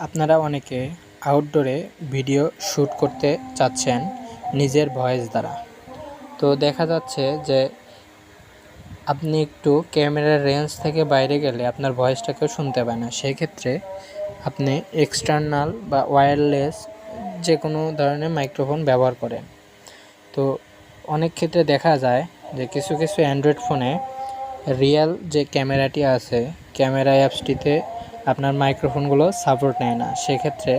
আপনারা অনেকে আউটডোরে ভিডিও শ্যুট করতে চাচ্ছেন নিজের ভয়েস দ্বারা। তো দেখা যাচ্ছে যে আপনি একটু ক্যামেরার রেঞ্জ থেকে বাইরে গেলে আপনার ভয়েসটা কেউ শুনতে পায় না। সেই ক্ষেত্রে আপনি এক্সটার্নাল বা ওয়্যারলেস যে কোনো ধরনের মাইক্রোফোন ব্যবহার করেন। তো অনেক ক্ষেত্রে দেখা যায় যে কিছু অ্যান্ড্রয়েড ফোনে রিয়েল যে ক্যামেরাটি আছে, ক্যামেরা অ্যাপসটিতে আপনার মাইক্রোফোনগুলো সাপোর্ট নেয় না। সেক্ষেত্রে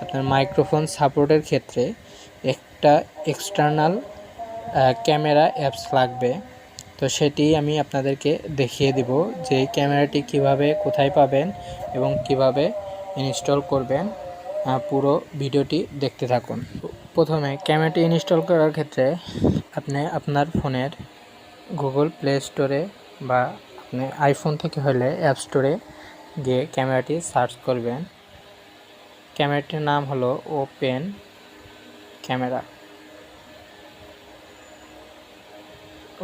আপনার মাইক্রোফোন সাপোর্টের ক্ষেত্রে একটা এক্সটার্নাল ক্যামেরা অ্যাপস লাগবে। তো সেটি আমি আপনাদেরকে দেখিয়ে দিব যে এই ক্যামেরাটি কিভাবে কোথায় পাবেন এবং কিভাবে ইনস্টল করবেন। পুরো ভিডিওটি দেখতে থাকুন। প্রথমে ক্যামেরাটি ইনস্টল করার ক্ষেত্রে আপনি আপনার ফোনের গুগল প্লে স্টোরে বা আপনি আইফোন থেকে হলে অ্যাপ স্টোরে গিয়ে ক্যামেরাটি সার্চ করবেন। ক্যামেরাটির নাম হলো ওপেন ক্যামেরা।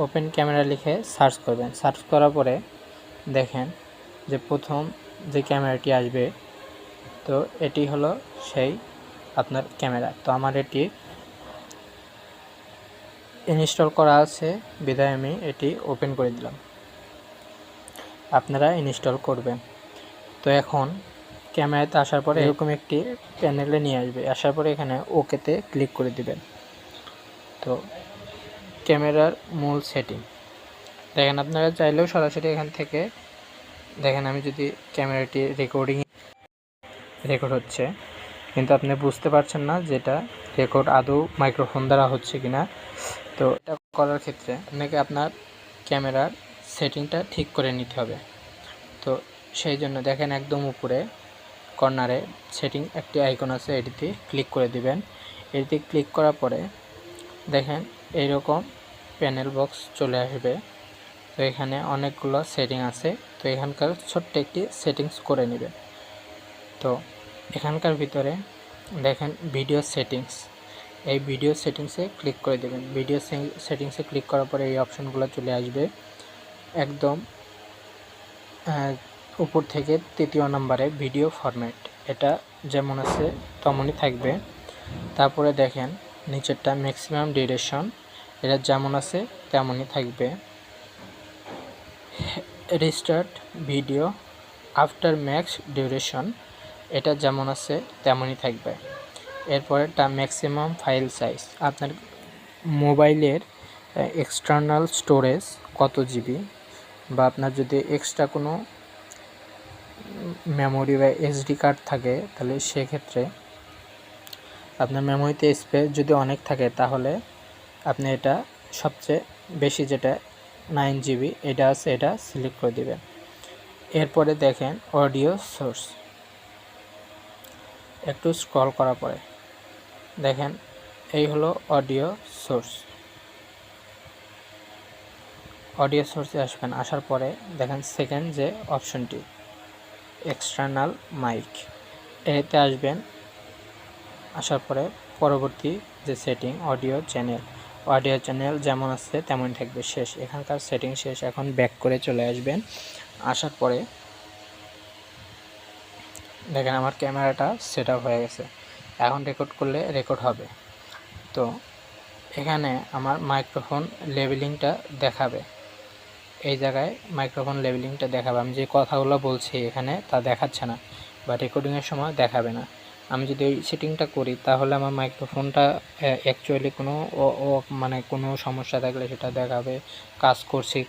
ওপেন ক্যামেরা লিখে সার্চ করবেন। সার্চ করার পরে দেখেন যে প্রথম যে ক্যামেরাটি আসবে, তো এটি হলো সেই আপনার ক্যামেরা। তো আমার এটি ইনস্টল করা আছে বিধায় আমি এটি ওপেন করে দিলাম। আপনারা ইনস্টল করবেন। তো এখন ক্যামেরাতে আসার পরে এরকম একটি প্যানেলে নিয়ে আসবে। আসার পরে এখানে ওকেতে ক্লিক করে দিবেন। তো ক্যামেরার মূল সেটিং দেখেন, আপনারা চাইলেও সরাসরি এখান থেকে দেখেন, আমি যদি ক্যামেরাটি রেকর্ড হচ্ছে, কিন্তু আপনি বুঝতে পারছেন না যেটা রেকর্ড আদৌ মাইক্রোফোন দ্বারা হচ্ছে কিনা। তো এটা করার ক্ষেত্রে আপনাকে আপনার ক্যামেরার সেটিংটা ঠিক করে নিতে হবে। তো সেই জন্য দেখেন একদম উপরে কর্নারে সেটিং একটি আইকন আছে, এটিতে ক্লিক করে দিবেন। এটিতে ক্লিক করার পরে দেখেন এইরকম প্যানেল বক্স চলে আসবে। তো এখানে অনেকগুলো সেটিং আছে। তো এখানকার ছোট্ট একটি সেটিংস করে নেবেন। তো এখানকার ভিতরে দেখেন ভিডিও সেটিংস, এই ভিডিও সেটিংসে ক্লিক করে দেবেন। ভিডিও সেটিংসে ক্লিক করার পরে এই অপশনগুলো চলে আসবে। একদম উপর থেকে তৃতীয় নম্বরে ভিডিও ফরম্যাট, এটা যেমন আছে তেমনই থাকবে। তারপরে দেখেন নিচেরটা ম্যাক্সিমাম ডিউরেশন, এটা যেমন আছে তেমনই থাকবে। Restart video after max duration, এটা যেমন আছে তেমনই থাকবে। এরপরেরটা ম্যাক্সিমাম ফাইল সাইজ, আপনার মোবাইলের এক্সটার্নাল স্টোরেজ কত জিবি, বা আপনার যদি এক্সট্রা কোনো মেমোরি বা এসডি কার্ড থাকে, তাহলে সেক্ষেত্রে আপনার মেমোরিতে স্পেস যদি অনেক থাকে তাহলে আপনি এটা সবচেয়ে বেশি যেটা 9 জিবি এটা আছে, এটা সিলেক্ট করে দিবেন। এরপরে দেখেন অডিও সোর্স, একটু স্ক্রল করার পরে দেখেন এই হলো অডিও সোর্স। অডিও সোর্সে আসবেন। আসার পরে দেখেন সেকেন্ড যে অপশনটি এক্সটার্নাল মাইক, এতে আসবেন। আসার পরে পরবর্তী যে সেটিং অডিও চ্যানেল যেমন আছে তেমন থাকবে, শেষ। এখানকার সেটিং শেষ। এখন ব্যাক করে চলে আসবেন। আসার পরে দেখেন আমার ক্যামেরাটা সেট আপ হয়ে গেছে। এখন রেকর্ড করলে রেকর্ড হবে। তো এখানে আমার মাইক্রোফোন লেভেলিংটা দেখাবে, এই জায়গায় মাইক্রোফোন লেভেলিংটা দেখাবে। আমি যে কথাগুলো বলছি এখানে তা দেখাচ্ছে না, বা রেকর্ডিংয়ের সময় দেখাবে না। আমি যদি ওই সেটিংটা করি তাহলে আমার মাইক্রোফোনটা অ্যাকচুয়ালি মানে কোনো সমস্যা থাকলে সেটা দেখাবে, কাজ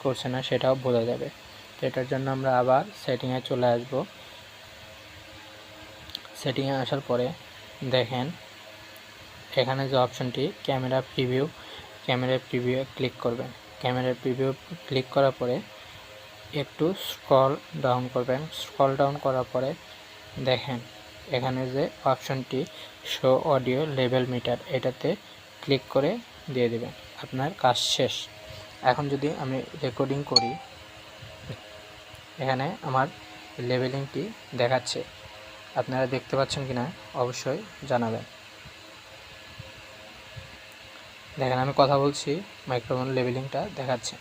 করছে না সেটাও বোঝা যাবে। তো এটার জন্য আমরা আবার সেটিংয়ে চলে আসব। সেটিংয়ে আসার পরে দেখেন এখানে যে অপশনটি ক্যামেরা প্রিভিউ ক্লিক করবেন। ক্যামেরা প্রিভিউ ক্লিক করার পরে একটু স্ক্রল ডাউন করবেন। স্ক্রল ডাউন করার পরে দেখেন এখানে যে অপশনটি শো অডিও লেভেল মিটার, এটাতে ক্লিক করে দিয়ে দেবেন। আপনার কাজ শেষ। এখন যদি আমি রেকর্ডিং করি, এখানে আমার লেভেলিংটি দেখাচ্ছে। আপনারা দেখতে পাচ্ছেন কিনা অবশ্যই জানাবেন। দেখেন আমি কথা বলছি, মাইক্রোফোন লেভেলিংটা দেখাচ্ছে।